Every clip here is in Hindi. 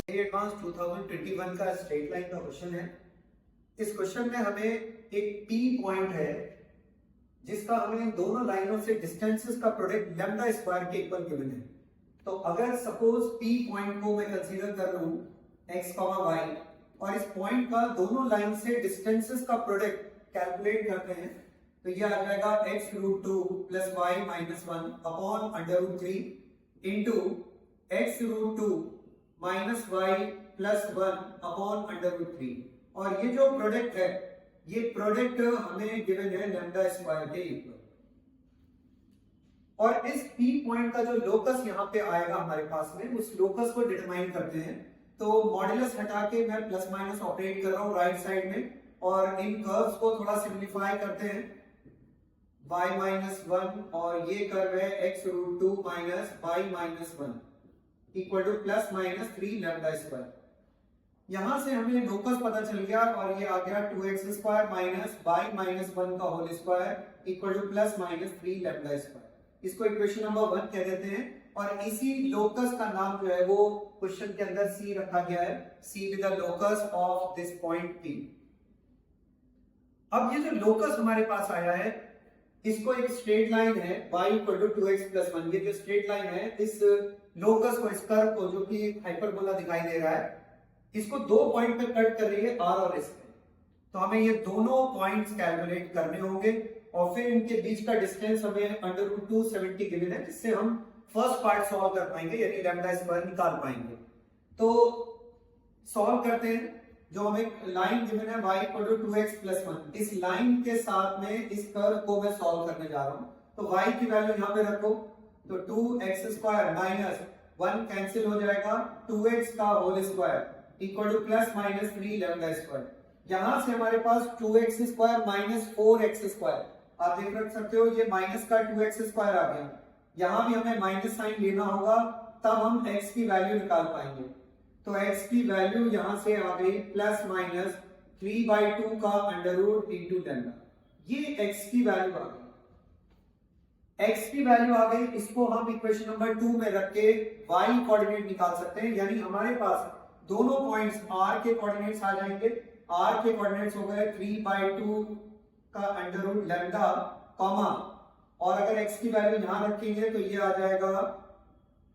एडवांस 2021 का स्ट्रेट लाइन का क्वेश्चन है। इस क्वेश्चन में हमें एक पी पॉइंट है जिसका हमें दोनों लाइनों से डिस्टेंसेस का प्रोडक्ट लैम्डा स्क्वायर के इक्वल गिवन है। तो अगर सपोज पी पॉइंट को मैं कंसीडर कर रहा हूं x, y और इस पॉइंट का दोनों लाइन से डिस्टेंसेस का प्रोडक्ट कैलकुलेट करते हैं तो यह आ जाएगा x√2 plus y minus 1 upon √3 into x√2 minus Y plus 1 upon √3 और ये जो प्रोडक्ट है ये प्रोडक्ट हमें गिवन है लैम्डा स्क्वायर के इक्वल। और इस P पॉइंट का जो लोकस यहाँ पे आएगा हमारे पास में उस लोकस को डिटरमाइन करते हैं। तो मॉड्यूलस हटा के मैं प्लस माइनस ऑपरेट कर रहा हूँ राइट साइड में और इन कर्व्स को थोड़ा सिंप्लीफाई करते हैं y माइनस 1 और ये कर्व है x√2 minus y minus 1 equal to plus minus 3 lambda square. यहां से हमें लोकस पता चल गया और ये आ गया 2x square minus y minus 1 का whole square equal to plus minus 3 lambda square. इसको इक्वेशन नंबर 1 कह देते हैं और इसी लोकस का नाम जो है वो क्वेश्चन के अंदर सी रखा गया है, c with the locus of this point P। अब ये जो लोकस हमारे पास आया है इसको एक स्ट्रेट लाइन है y equal to 2x plus 1, ये जो स्ट्रेट लाइन है इस लोकस को, इस कर्व को जो कि हाइपरबोला दिखाई दे रहा है इसको दो पॉइंट पे कट कर रही है r और s पे। तो हमें ये दोनों पॉइंट्स कैलकुलेट करने होंगे और फिर इनके बीच का डिस्टेंस हमें √270 गिवन है जिससे हम फर्स्ट पार्ट सॉल्व कर पाएंगे यानी लैम्डा स्क्वायर निकाल पाएंगे। तो सॉल्व करते हैं। जो हमें लाइन गिवन है y equal to 2x plus 1, इस लाइन के साथ में इस कर्व को मैं सॉल्व करने जा रहा हूं। तो y की वैल्यू यहां पे रखो तो 2x स्क्वायर माइनस 1 कैंसिल हो जाएगा 2x का whole square equal to plus minus 3 lambda square. यहां से हमारे पास 2x square minus 4x square, आप देख रख सकते हो ये माइनस का 2x स्क्वायर आ गया। यहां भी हमें माइनस साइन लेना होगा तब हम x की वैल्यू निकाल पाएंगे। तो x की वैल्यू यहां से आ गई प्लस माइनस 3/2 का अंडर रूट इंटू लैम्डा। ये x की वैल्यू आ गई, x की वैल्यू आ गई। इसको हम इक्वेशन नंबर 2 में रख के y कोऑर्डिनेट निकाल सकते हैं यानी हमारे पास दोनों पॉइंट्स r के कोऑर्डिनेट्स आ जाएंगे। r के कोऑर्डिनेट्स हो गए 3/2 का अंडर रूट लैम्डा कॉमा और अगर x की वैल्यू यहां रखेंगे तो ये आ जाएगा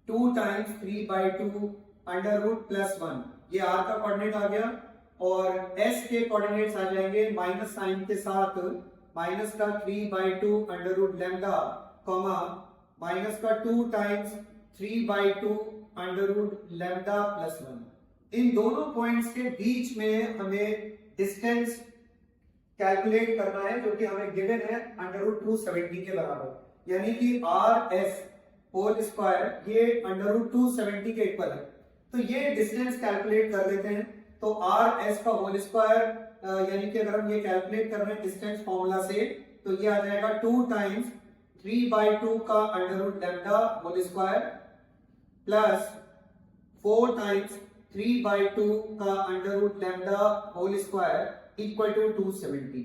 2 टाइम्स 3/2 अंडर रूट प्लस 1, ये r का कोऑर्डिनेट आ गया और s के कोऑर्डिनेट्स आ जाएंगे माइनस साइन के साथ माइनस का 3/2 under root lambda comma minus का 2 times 3/2 under root lambda plus 1। इन दोनों पॉइंट्स के बीच में हमें डिस्टेंस कैलकुलेट करना है जो कि हमें गिवन है अंडर रूट 270 के बराबर यानी कि आर एस होल स्क्वायर ये अंडर रूट 270 के इक्वल है। तो ये डिस्टेंस कैलकुलेट कर लेते हैं। तो आर एस का होल स्क्वायर यानी कि अगर हम ये कैलकुलेट कर रहे हैं डिस्टेंस फॉर्मूला से तो ये आ जाएगा 2 टाइम्स 3/2 का under root lambda whole square plus 4 times 3/2 का under root lambda whole square equal to 270।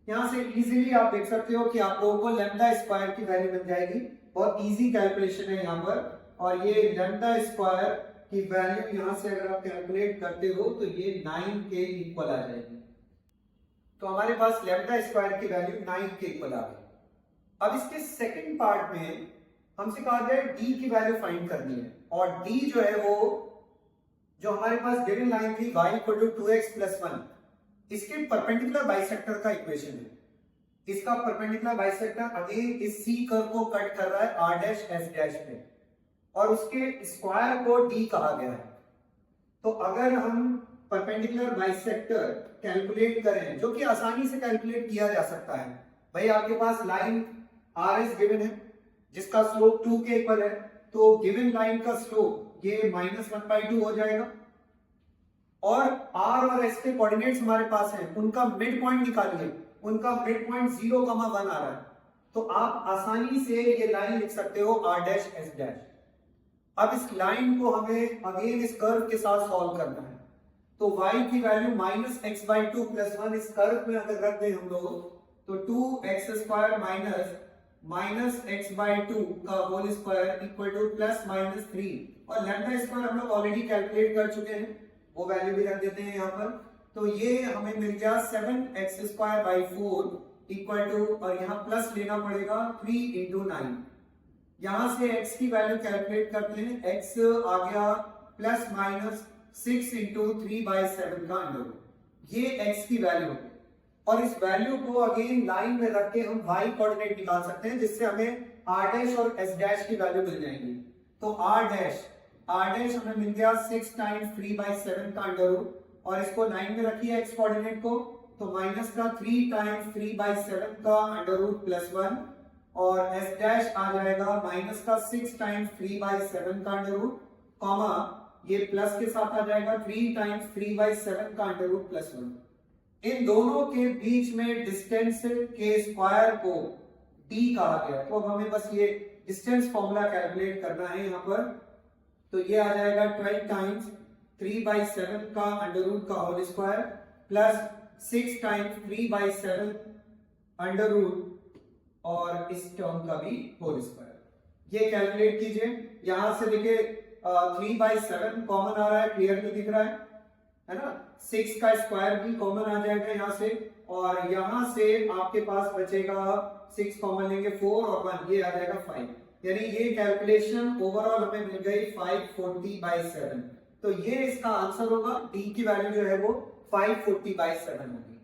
यहां से इजीली आप देख सकते हो कि आप लोगों को लैम्डा स्क्वायर की वैल्यू मिल जाएगी। बहुत इजी कैलकुलेशन है यहाँ पर और ये लैम्डा स्क्वायर की वैल्यू यहां से अगर आप कैलकुलेट करते हो तो ये 9 के इक्वल आ जाएगी। तो हमारे पास लैम्डा स्क्वायर की वैल्यू 9 के इक्वल आ गई। अब इसके सेकंड पार्ट में हमसे कहा गया d की वैल्यू फाइंड करनी है और d जो है वो जो हमारे पास गिवन लाइन थी y equal to 2x plus 1 इसके परपेंडिकुलर बाइसेक्टर का इक्वेशन है। इसका परपेंडिकुलर बाइसेक्टर अगेन इस C कर्व को कट कर रहा है r डैश s डैश पे और उसके स्क्वायर को d कहा गया है। तो अगर हम परपेंडिकुलर बाइसेक्टर कैलकुलेट करें जो कि आसानी से कैलकुलेट किया जा सकता है, भाई आपके पास लाइन RS गिवन है जिसका स्लोप 2 के इक्वल है तो गिवन लाइन का स्लोप ये -1/2 हो जाएगा और R और S के कोऑर्डिनेट्स हमारे पास हैं, उनका मिड पॉइंट निकालिए, उनका मिड पॉइंट 0,1 आ रहा है तो आप आसानी से ये लाइन लिख सकते हो r डैश s डैश। अब इस लाइन को हमें अगेन इस कर्व के साथ सॉल्व करना है। तो y की वैल्यू -x/2 प्लस 1 इस कर्व में अगर रख दें हम लोग तो 2x² minus minus x by two का whole square equal to plus minus 3 और लैम्डा स्क्वायर हम लोग ऑलरेडी कैलकुलेट कर चुके हैं, वो वैल्यू भी रख देते हैं यहाँ पर। तो ये हमें मिल गया 7x² by 4 इक्वल टू, और यहाँ प्लस लेना पड़ेगा 3 into 9। यहां से x की वैल्यू कैलकुलेट करते हैं, x आ गया प्लस माइनस 6 into 3/7 का अंडर, ये x की वैल्यू है। और इस वैल्यू को अगेन लाइन में रख के हम y कोऑर्डिनेट निकाल सकते हैं, जिससे हमें r' और s' की वैल्यू मिल जाएंगी। तो r' हमें मिल गया 6 times 3/7 का अंडर रूट, और इसको 9 में रखिए x कोऑर्डिनेट को, तो माइनस का 3 times 3/7 का अंडर रूट प्लस 1, और s' आ जाएगा माइनस का 6 times 3/7 का अंडर रूट, कॉमा ये प्लस के साथ आ जाएगा 3 times 3/7 का अंडर रूट प्लस 1। इन दोनों के बीच में डिस्टेंस के स्क्वायर को d कहा गया, तो अब हमें बस ये डिस्टेंस फॉर्मूला कैलकुलेट करना है यहाँ पर। तो ये आ जाएगा 12 times 3/7 का अंडर रूट का whole square plus 6 times 3/7 under root और इस टर्म का भी होल स्क्वायर। ये कैलकुलेट कीजिए, यहां से देखिए 3/7 कॉमन आ रहा है, क्लियरली दिख रहा है ना। 6 का स्क्वायर भी कॉमन आ जाएगा यहाँ से, और यहाँ से आपके पास बचेगा 6 कॉमन लेंगे 4 और 1, ये आ जाएगा 5। यानी ये कैलकुलेशन ओवरऑल हमें मिल गई 540/7। तो ये इसका आंसर होगा, d की वैल्यू जो है वो 540/7 होगी।